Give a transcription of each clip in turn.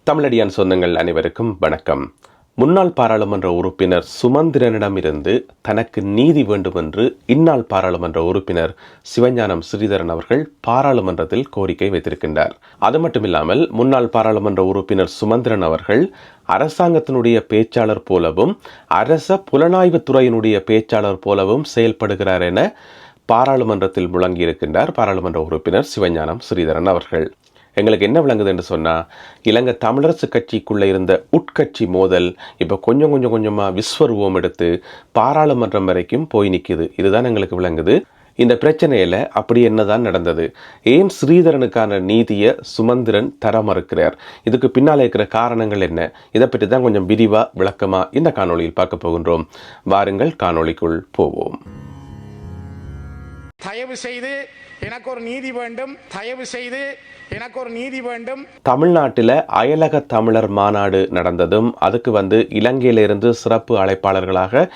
தமிழடியான் சொந்தங்கள் அனைவருக்கும் வணக்கம். முன்னாள் பாராளுமன்ற உறுப்பினர் சுமந்திரனிடமிருந்து தனக்கு நீதி வேண்டும் என்று இந்நாள் பாராளுமன்ற உறுப்பினர் சிவஞானம் ஸ்ரீதரன் அவர்கள் பாராளுமன்றத்தில் கோரிக்கை வைத்திருக்கின்றார். அது மட்டுமில்லாமல் முன்னாள் பாராளுமன்ற உறுப்பினர் சுமந்திரன் அவர்கள் அரசாங்கத்தினுடைய பேச்சாளர் போலவும் அரச புலனாய்வு துறையினுடைய பேச்சாளர் போலவும் செயல்படுகிறார் என பாராளுமன்றத்தில் முழங்கியிருக்கின்றார் பாராளுமன்ற உறுப்பினர் சிவஞானம் ஸ்ரீதரன் அவர்கள். எங்களுக்கு என்ன விளங்குது என்று சொன்னால், இலங்கை தமிழரசு கட்சிக்குள்ளே இருந்த உட்கட்சி மோதல் இப்போ கொஞ்சமாக விஸ்வரூபம் எடுத்து பாராளுமன்றம் வரைக்கும் போய் நிற்குது. இதுதான் எங்களுக்கு விளங்குது. இந்த பிரச்சனையில் அப்படி என்னதான் நடந்தது? ஏன் ஸ்ரீதரனுக்கான நீதியை சுமந்திரன் தர மறுக்கிறார்? இதுக்கு பின்னால் இருக்கிற காரணங்கள் என்ன? இதை பற்றி தான் கொஞ்சம் விரிவாக விளக்கமாக இந்த காணொளியில் பார்க்க போகின்றோம். வாருங்கள் காணொளிக்குள் போவோம். தயவு செய்து எனக்கு ஒரு நீதி வேண்டும், தயவு செய்து எனக்கு ஒரு நீதி வேண்டும். தமிழ்நாட்டில் அயலக தமிழர் மாநாடு நடந்ததும் அதுக்கு இலங்கையிலிருந்து சிறப்பு அழைப்பாளர்களாக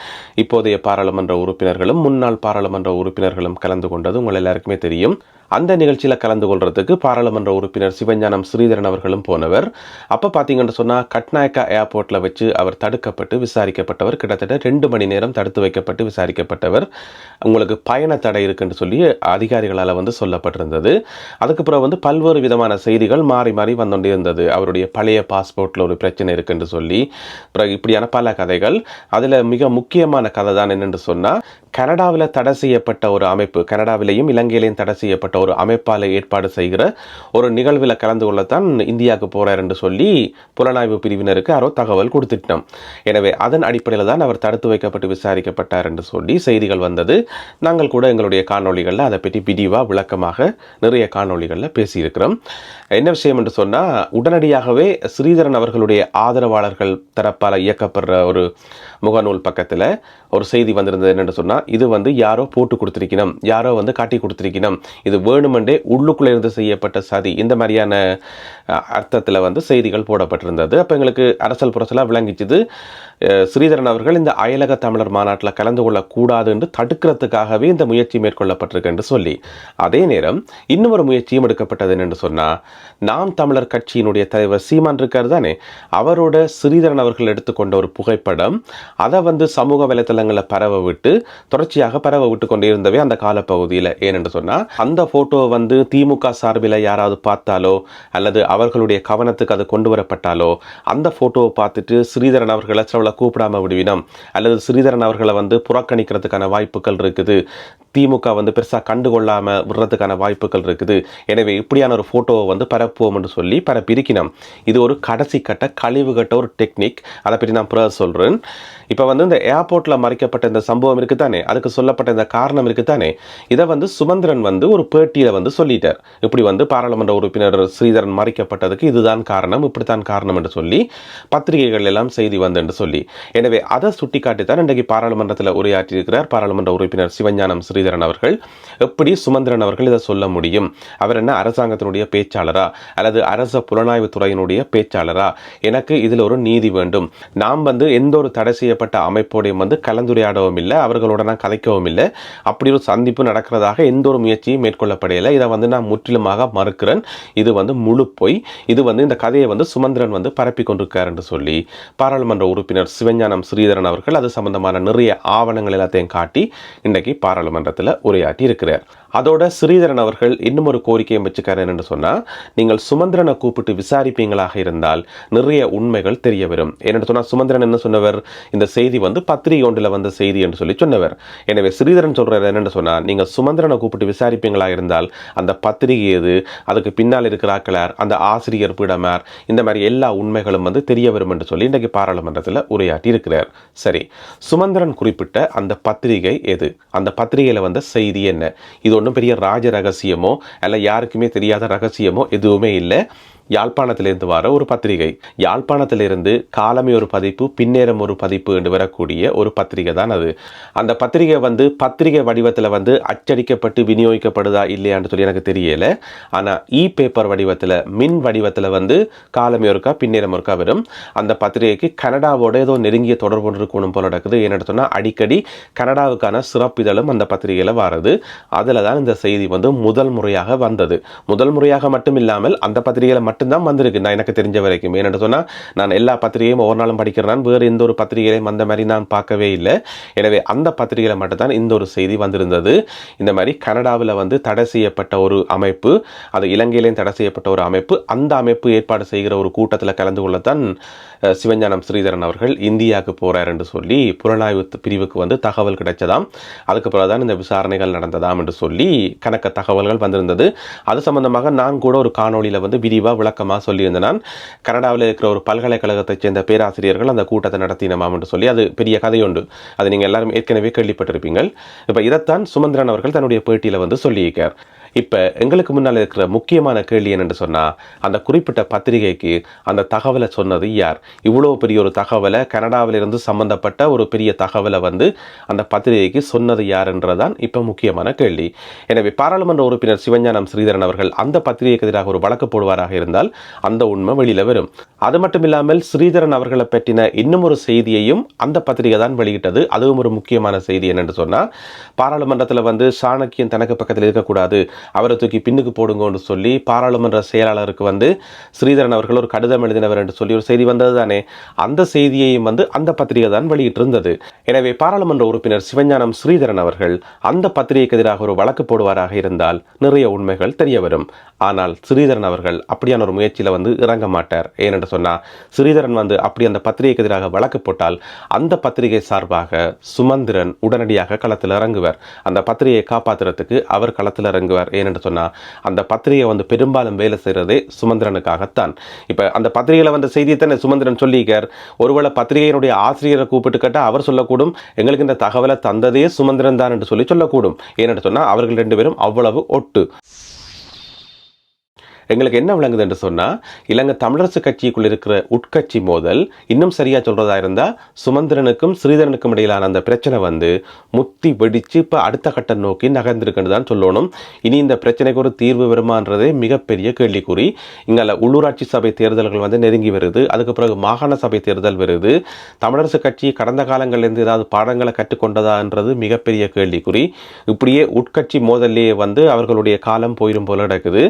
இப்போதைய பாராளுமன்ற உறுப்பினர்களும் முன்னாள் பாராளுமன்ற உறுப்பினர்களும் கலந்து கொண்டது உங்கள் எல்லாருக்குமே தெரியும். அந்த நிகழ்ச்சியில் கலந்து கொள்றதுக்கு பாராளுமன்ற உறுப்பினர் சிவஞானம் ஸ்ரீதரன் அவர்களும் போனவர். அப்போ பார்த்தீங்கன்னு சொன்னால் கட்நாயக்கா ஏர்போர்ட்டில் வச்சு அவர் தடுக்கப்பட்டு விசாரிக்கப்பட்டவர். கிட்டத்தட்ட 2 மணி நேரம் தடுத்து வைக்கப்பட்டு விசாரிக்கப்பட்டவர். உங்களுக்கு பயண தடை இருக்குன்னு சொல்லி அதிகாரிகளால் சொல்லப்பட்டிருந்தது. அதுக்கு பிறகு பல்வேறு விதமான செய்திகள் மாறி மாறி வந்துட்டே இருந்தது. அவருடைய பழைய பாஸ்போர்ட்டில் ஒரு பிரச்சனை இருக்குன்னு சொல்லி பிறகு இப்படியான பல கதைகள். அதில் மிக முக்கியமான கதை தான் என்னென்று சொன்னால், கனடாவில் தடை செய்யப்பட்ட ஒரு அமைப்பு, கனடாவிலையும் இலங்கையிலையும் தடை செய்யப்பட்ட ஒரு அமைப்பால் ஏற்பாடு செய்கிற ஒரு நிகழ்வில் கலந்து கொள்ளத்தான் இந்தியாவுக்கு போறார் என்று சொல்லி புலனாய்வு பிரிவினருக்கு யாரோ தகவல் கொடுத்துட்டோம். எனவே அதன் அடிப்படையில் தான் அவர் தடுத்து வைக்கப்பட்டு விசாரிக்கப்பட்டார் என்று சொல்லி செய்திகள் வந்தது. நாங்கள் கூட எங்களுடைய காணொளிகளில் அதை பற்றி விரிவாக விளக்கமாக நிறைய காணொளிகளில் பேசியிருக்கிறோம். என்ன விஷயம் என்று சொன்னால், உடனடியாகவே ஸ்ரீதரன் அவர்களுடைய ஆதரவாளர்கள் தரப்பால் இயக்கப்படுற ஒரு முகநூல் பக்கத்தில் ஒரு செய்தி வந்திருந்தது. என்னென்னு சொன்னால், இது யாரோ போட்டு கொடுத்திருக்கணும், யாரோ காட்டி கொடுத்திருக்கணும், இது வேணுமென்றே உள்ளுக்குள்ளே இருந்து செய்யப்பட்ட சதி, இந்த மாதிரியான அர்த்தத்தில் செய்திகள் போடப்பட்டிருந்தது. அப்போ எங்களுக்கு அரசல் புரசலாக விளங்கிச்சது, ஸ்ரீதரன் அவர்கள் இந்த அயலக தமிழர் மாநாட்டில் கலந்து கொள்ளக்கூடாது என்று தடுக்கிறதுக்காகவே இந்த முயற்சி மேற்கொள்ளப்பட்டிருக்கு என்று சொல்லி, அதே நேரம் இன்னொரு முயற்சியும் எடுக்கப்பட்டது என்று சொன்னால், நாம் தமிழர் கட்சியினுடைய தலைவர் சீமான் இருக்கார் தானே, அவரோட ஸ்ரீதரன் அவர்கள் எடுத்துக்கொண்ட ஒரு புகைப்படம் அதை சமூக வலைத்தளங்களில் பரவ விட்டு தொடர்ச்சியாக பரவ விட்டு கொண்டே இருந்தவே அந்த காலப்பகுதியில். ஏனென்று சொன்னால், அந்த போட்டோ திமுக சார்பில் யாராவது பார்த்தாலோ அல்லது அவர்களுடைய கவனத்துக்கு அது கொண்டு வரப்பட்டாலோ அந்த போட்டோவை பார்த்துட்டு ஸ்ரீதரன் அவர்களை கூப்பிடாம விடுவினம் அல்லது ஸ்ரீதரன் அவர்களை புறக்கணிக்கிறதுக்கான வாய்ப்புகள் இருக்குது, திமுக பெருசாக கண்டுகொள்ளாம விடுறதுக்கான வாய்ப்புகள் இருக்குது. எனவே இப்படியான ஒரு போட்டோவை பரப்புவோம் என்று சொல்லி பரப்பியிருக்கணும். இது ஒரு கடைசி கட்ட கழிவு கட்ட ஒரு டெக்னிக். அதை பற்றி நான் பிறகு சொல்றேன். இப்போ இந்த ஏர்போர்ட்டில் மறைக்கப்பட்ட இந்த சம்பவம் இருக்குதானே, அதுக்கு சொல்லப்பட்ட இந்த காரணம் இருக்குதானே, இதை சுமந்திரன் ஒரு பேட்டியில் சொல்லிட்டார். இப்படி பாராளுமன்ற உறுப்பினர் ஸ்ரீதரன் மறைக்கப்பட்டதுக்கு இதுதான் காரணம், இப்படித்தான் காரணம் என்று சொல்லி பத்திரிகைகள் எல்லாம் செய்தி என்று சொல்லி. எனவே அதை சுட்டி காட்டித்தான் இன்றைக்கு பாராளுமன்றத்தில் உரையாற்றியிருக்கிறார் பாராளுமன்ற உறுப்பினர் சிவஞானம் ஸ்ரீதரன் அவர்கள். எப்படி சுமந்திரன் அவர்கள் இதை சொல்ல முடியும்? அவர் என்ன அரசாங்கத்தினுடைய பேச்சாளரா அல்லது அரச புலனாய்வு துறையினுடைய பேச்சாளரா? எனக்கு இதில் ஒரு நீதி வேண்டும். நாம் எந்த ஒரு தடை செய்யப்பட்ட அமைப்போடையும் கலந்துரையாடவும் இல்லை, அவர்களோட நான் கதைக்கவும் இல்லை. அப்படி ஒரு சந்திப்பு நடக்கிறதாக எந்த ஒரு முயற்சியும் மேற்கொள்ளப்படையில. இதை நான் முற்றிலுமாக மறுக்கிறேன். இது முழு பொய். இது இந்த கதையை சுமந்திரன் பரப்பி கொண்டிருக்கார் என்று சொல்லி பாராளுமன்ற உறுப்பினர் சிவஞானம் ஸ்ரீதரன் அவர்கள் அது சம்பந்தமான நிறைய ஆவணங்கள் எல்லாத்தையும் காட்டி இன்றைக்கு பாராளுமன்றத்தில் உரையாற்றி இருக்கிறார். அதோட ஸ்ரீதரன் அவர்கள் இன்னும் ஒரு கோரிக்கையை வச்சுக்காரு என்று சொன்னால், நீங்கள் சுமந்திரனை கூப்பிட்டு விசாரிப்பீங்களாக இருந்தால் நிறைய உண்மைகள் தெரிய வரும். ஏன்னு சொன்னால், சுமந்திரன் என்ன சொன்னவர், இந்த செய்தி பத்திரிகை ஒன்றில் வந்த செய்தி என்று சொல்லி சொன்னவர். எனவே ஸ்ரீதரன் சொல்றாரு என்னென்னு சொன்னால், நீங்கள் சுமந்திரனை கூப்பிட்டு விசாரிப்பீங்களாக இருந்தால் அந்த பத்திரிகை எது, அதுக்கு பின்னால் இருக்கிற ஆக்களார், அந்த ஆசிரியர் பீடமார், இந்த மாதிரி எல்லா உண்மைகளும் தெரிய வரும் என்று சொல்லி இன்றைக்கு பாராளுமன்றத்தில் உரையாற்றி இருக்கிறார். சரி, சுமந்திரன் குறிப்பிட்ட அந்த பத்திரிகை எது, அந்த பத்திரிகையில் வந்த செய்தி என்ன? இது ஒன்றும் பெரிய ராஜ ரகசியமோ அல்ல யாருக்குமே தெரியாத ரகசியமோ எதுவுமே இல்லை. யாழ்ப்பாணத்திலிருந்து வர ஒரு பத்திரிகை. யாழ்ப்பாணத்திலிருந்து காலமே ஒரு பதிப்பு, பின்னேரம் ஒரு பதிப்பு என்று வரக்கூடிய ஒரு பத்திரிகை தான் அது. அந்த பத்திரிகை பத்திரிகை வடிவத்தில் அச்சடிக்கப்பட்டு விநியோகிக்கப்படுதா இல்லையான்னு சொல்லி எனக்கு தெரியல. ஆனால் பேப்பர் வடிவத்தில், மின் வடிவத்தில் காலமே ஒருக்கா பின்னேரம் ஒருக்கா வரும். அந்த பத்திரிகைக்கு கனடாவோட ஏதோ நெருங்கிய தொடர்பு இருக்கணும் போல நடக்குது. ஏன்னு சொன்னால், அடிக்கடி கனடாவுக்கான சிறப்பிதழும் அந்த பத்திரிகையில் வாரது. அதில் தான் இந்த செய்தி முதல் முறையாக வந்தது. முதல் முறையாக மட்டும் இல்லாமல் அந்த பத்திரிகையில் மட்டும்தான் வந்திருக்கு நான் எனக்கு தெரிஞ்ச வரைக்கும். ஏன்னு சொன்னால் நான் எல்லா பத்திரிகையும் ஒவ்வொரு நாளும் படிக்கிறேன், வேறு எந்த ஒரு பத்திரிகையிலையும் அந்த மாதிரி நான் பார்க்கவே இல்லை. எனவே அந்த பத்திரிகையில் மட்டும்தான் இந்த ஒரு செய்தி வந்திருந்தது. இந்த மாதிரி கனடாவில் வந்து தடை செய்யப்பட்ட ஒரு அமைப்பு, அது இலங்கையிலையும் தடை செய்யப்பட்ட ஒரு அமைப்பு, அந்த அமைப்பு ஏற்பாடு செய்கிற ஒரு கூட்டத்தில் கலந்து கொள்ளத்தான் சிவஞானம் ஸ்ரீதரன் அவர்கள் இந்தியாவுக்கு போறார் என்று சொல்லி புலனாய்வு பிரிவுக்கு வந்து தகவல் கிடைச்சதாம். அதுக்கு பிறகுதான் இந்த விசாரணைகள் நடந்ததாம் என்று சொல்லி கணக்க தகவல்கள் வந்திருந்தது. அது சம்பந்தமாக நான் கூட ஒரு காணொலியில் வந்து விரிவாக விளக்கமாக சொல்லியிருந்தேன். நான் கனடாவில் இருக்கிற ஒரு பல்கலைக்கழகத்தைச் சேர்ந்த பேராசிரியர்கள் அந்த கூட்டத்தை நடத்தினமாம் என்று சொல்லி அது பெரிய கதையுண்டு. அது நீங்கள் எல்லாரும் ஏற்கனவே கேள்விப்பட்டிருப்பீங்கள். இப்போ இதைத்தான் சுமந்திரன் அவர்கள் தன்னுடைய பேட்டியில் வந்து சொல்லியிருக்கார். இப்போ எங்களுக்கு முன்னால் இருக்கிற முக்கியமான கேள்வி என்னென்று சொன்னால், அந்த குறிப்பிட்ட பத்திரிகைக்கு அந்த தகவலை சொன்னது யார்? இவ்வளோ பெரிய ஒரு தகவலை, கனடாவிலிருந்து சம்பந்தப்பட்ட ஒரு பெரிய தகவலை வந்து அந்த பத்திரிகைக்கு சொன்னது யாருன்றதான் இப்போ முக்கியமான கேள்வி. எனவே பாராளுமன்ற உறுப்பினர் சிவஞானம் ஸ்ரீதரன் அவர்கள் அந்த பத்திரிகைக்கு எதிராக ஒரு வழக்கு போடுவாராக இருந்தால் அந்த உண்மை வெளியில் வரும். அது மட்டும் இல்லாமல் ஸ்ரீதரன் அவர்களை பற்றின இன்னும் ஒரு செய்தியையும் அந்த பத்திரிகை தான் வெளியிட்டது. அதுவும் ஒரு முக்கியமான செய்தி என்னென்று சொன்னால், பாராளுமன்றத்தில் வந்து சாணக்கியன் தனக்கு பக்கத்தில் இருக்கக்கூடாது, அவரை தூக்கி பின்னுக்கு போடுங்கன்னு சொல்லி பாராளுமன்ற செயலாளருக்கு வந்து ஸ்ரீதரன் அவர்கள் ஒரு கடிதம் எழுதினவர் என்று சொல்லி ஒரு செய்தி வந்தது தானே. அந்த செய்தியையும் வந்து அந்த பத்திரிகை தான் வெளியிட்டிருந்தது. எனவே பாராளுமன்ற உறுப்பினர் சிவஞானம் ஸ்ரீதரன் அவர்கள் அந்த பத்திரிகைக்கு எதிராக ஒரு வழக்கு போடுவாராக இருந்தால் நிறைய உண்மைகள் தெரிய வரும். ஆனால் ஸ்ரீதரன் அவர்கள் அப்படியான ஒரு முயற்சியில் வந்து இறங்க மாட்டார். ஏனென்று சொன்னால், ஸ்ரீதரன் வந்து அப்படி அந்த பத்திரிகைக்கு எதிராக வழக்கு போட்டால் அந்த பத்திரிகை சார்பாக சுமந்திரன் உடனடியாக களத்தில் இறங்குவார். அந்த பத்திரிகையை காப்பாற்றுறதுக்கு அவர் களத்தில் இறங்குவார். ஏனென்று சொன்னால், அந்த பத்திரிகை வந்து பெரும்பாலும் வேலை செய்கிறதே சுமந்திரனுக்காகத்தான். இப்போ அந்த பத்திரிகையில் வந்த செய்தியை தானே சுமந்திரன் சொல்லிக்கார். ஒருவேளை பத்திரிகையினுடைய ஆசிரியரை கூப்பிட்டு கேட்டால் அவர் சொல்லக்கூடும், எங்களுக்கு இந்த தகவலை தந்ததே சுமந்திரன் தான் என்று சொல்லக்கூடும். ஏனென்று சொன்னால், அவர்கள் 2 பேரும் அவ்வளவு ஒட்டு. எங்களுக்கு என்ன விளங்குது என்று சொன்னால், இலங்கை தமிழரசு கட்சிக்குள் இருக்கிற உட்கட்சி மோதல், இன்னும் சரியாக சொல்கிறதா இருந்தால் சுமந்திரனுக்கும் ஸ்ரீதரனுக்கும் இடையிலான அந்த பிரச்சனை வந்து முத்தி வெடித்து இப்போ அடுத்த கட்ட நோக்கி நகர்ந்திருக்குன்னு தான் சொல்லணும். இனி இந்த பிரச்சனைக்கு ஒரு தீர்வு வருமானதே மிகப்பெரிய கேள்விக்குறி. இங்கே உள்ளூராட்சி சபை தேர்தல்கள் வந்து நெருங்கி வருது. அதுக்கு பிறகு மாகாண சபை தேர்தல் வருது. தமிழரசு கட்சி கடந்த காலங்களிலிருந்து ஏதாவது பாடங்களை கற்றுக்கொண்டதான்றது மிகப்பெரிய கேள்விக்குறி. இப்படியே உட்கட்சி மோதல்லையே வந்து அவர்களுடைய காலம் போயிடும் போல நடக்குது.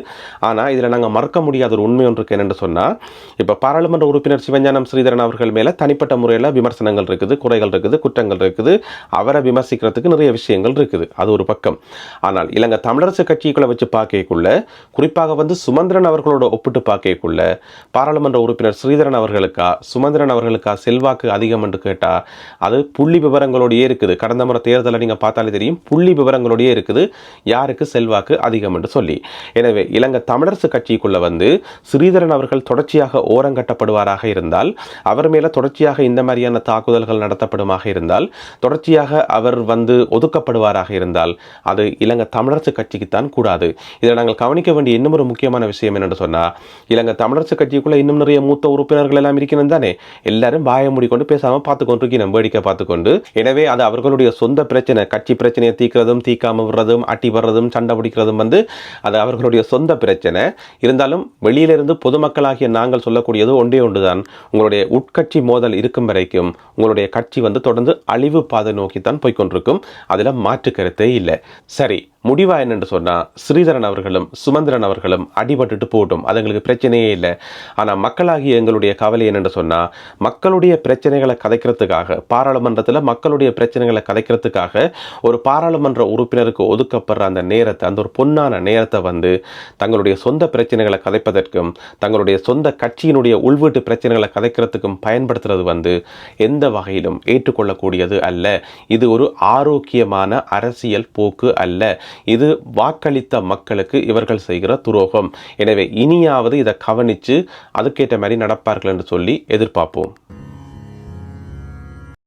ஆனால் இதில் நாங்கள் மறக்க முடியாத ஒரு உண்மை ஒன்று என்னென்று சொன்னால், இப்போ பாராளுமன்ற உறுப்பினர் சிவஞானம் ஸ்ரீதரன் அவர்கள் மேலே தனிப்பட்ட முறையில் விமர்சனங்கள் இருக்குது, குறைகள் இருக்குது, குற்றங்கள் இருக்குது. அவரை விமர்சிக்கிறதுக்கு நிறைய விஷயங்கள் இருக்குது. அது ஒரு பக்கம். ஆனால் இலங்கை தமிழரசு கட்சிக்குள்ளே வச்சு பார்க்கக்குள்ள, குறிப்பாக வந்து சுமந்திரன் அவர்களோட ஒப்பிட்டு பார்க்கக்குள்ள, பாராளுமன்ற உறுப்பினர் ஸ்ரீதரன் அவர்களுக்கா சுமந்திரன் அவர்களுக்கா செல்வாக்கு அதிகம் என்று கேட்டால் அது புள்ளி விவரங்களோடையே இருக்குது. கடந்த முறை தேர்தலை நீங்கள் பார்த்தாலே தெரியும், புள்ளி விவரங்களோடையே இருக்குது யாருக்கு செல்வாக்கு அதிகம் என்று சொல்லி. எனவே இலங்கை தமிழரசு கட்சிக்குள்ள வந்து ஸ்ரீதரன் அவர்கள் தொடர்ச்சியாக ஓரங்கட்டப்படுவாராக இருந்தால், அவர் மேல தொடர்ச்சியாக இந்த மாதிரியான தாக்குதல்கள் நடத்தப்படுமாக இருந்தால், தொடர்ச்சியாக அவர் வந்து ஒதுக்கப்படுவாராக இருந்தால், அது இலங்கை தமிழரசு கட்சிக்குத்தான் கூடாது. இதில் நாங்கள் கவனிக்க வேண்டிய இன்னும் ஒரு முக்கியமான விஷயம் என்னென்னு சொன்னால், இலங்கை தமிழரசு கட்சிக்குள்ள இன்னும் நிறைய மூத்த உறுப்பினர்கள் எல்லாம் இருக்கணும் தானே. எல்லாரும் வாயை மூடிக்கொண்டு பேசாமல் பார்த்துக்கொண்டிருக்கணும், வேடிக்கை பார்த்துக்கொண்டு. எனவே அது அவர்களுடைய சொந்த பிரச்சனை. கட்சி பிரச்சனையை தீர்க்கிறதும் தீக்காம விடுறதும் அட்டி வர்றதும் சண்டை பிடிக்கிறதும் வந்து அது அவர்களுடைய சொந்த பிரச்சனை. இருந்தாலும் வெளியிலிருந்து பொதுமக்களாகிய நாங்கள் சொல்லக்கூடியது ஒன்றே ஒன்றுதான், உங்களுடைய உட்கட்சி மோதல் இருக்கும் வரைக்கும் உங்களுடைய கட்சி வந்து தொடர்ந்து அழிவு பாதை நோக்கித்தான் போய்கொண்டிருக்கும். அதில் மாற்று கருத்தே இல்லை. சரி, முடிவா என்னென்று சொன்னால், ஸ்ரீதரன் அவர்களும் சுமந்திரன் அவர்களும் அடிபட்டுட்டு போட்டும், அது எங்களுக்கு பிரச்சனையே இல்லை. ஆனால் மக்களாகிய எங்களுடைய கவலை என்னென்று சொன்னால், மக்களுடைய பிரச்சனைகளை கதைக்கிறதுக்காக, பாராளுமன்றத்தில் மக்களுடைய பிரச்சனைகளை கதைக்கிறதுக்காக ஒரு பாராளுமன்ற உறுப்பினருக்கு ஒதுக்கப்படுற அந்த நேரத்தை, அந்த ஒரு பொன்னான நேரத்தை வந்து தங்களுடைய சொந்த பிரச்சனைகளை கதைப்பதற்கும் தங்களுடைய சொந்த கட்சியினுடைய உள்வீட்டு பிரச்சனைகளை கதைக்கிறதுக்கும் பயன்படுத்துறது வந்து எந்த வகையிலும் ஏற்றுக்கொள்ளக்கூடியது அல்ல. இது ஒரு ஆரோக்கியமான அரசியல் போக்கு அல்ல. இது வாக்களித்த மக்களுக்கு இவர்கள் செய்கிற துரோகம். எனவே இனியாவது இதை கவனித்து அதுக்கேற்ற மாதிரி நடப்பார்கள் என்று சொல்லி எதிர்பார்ப்போம்.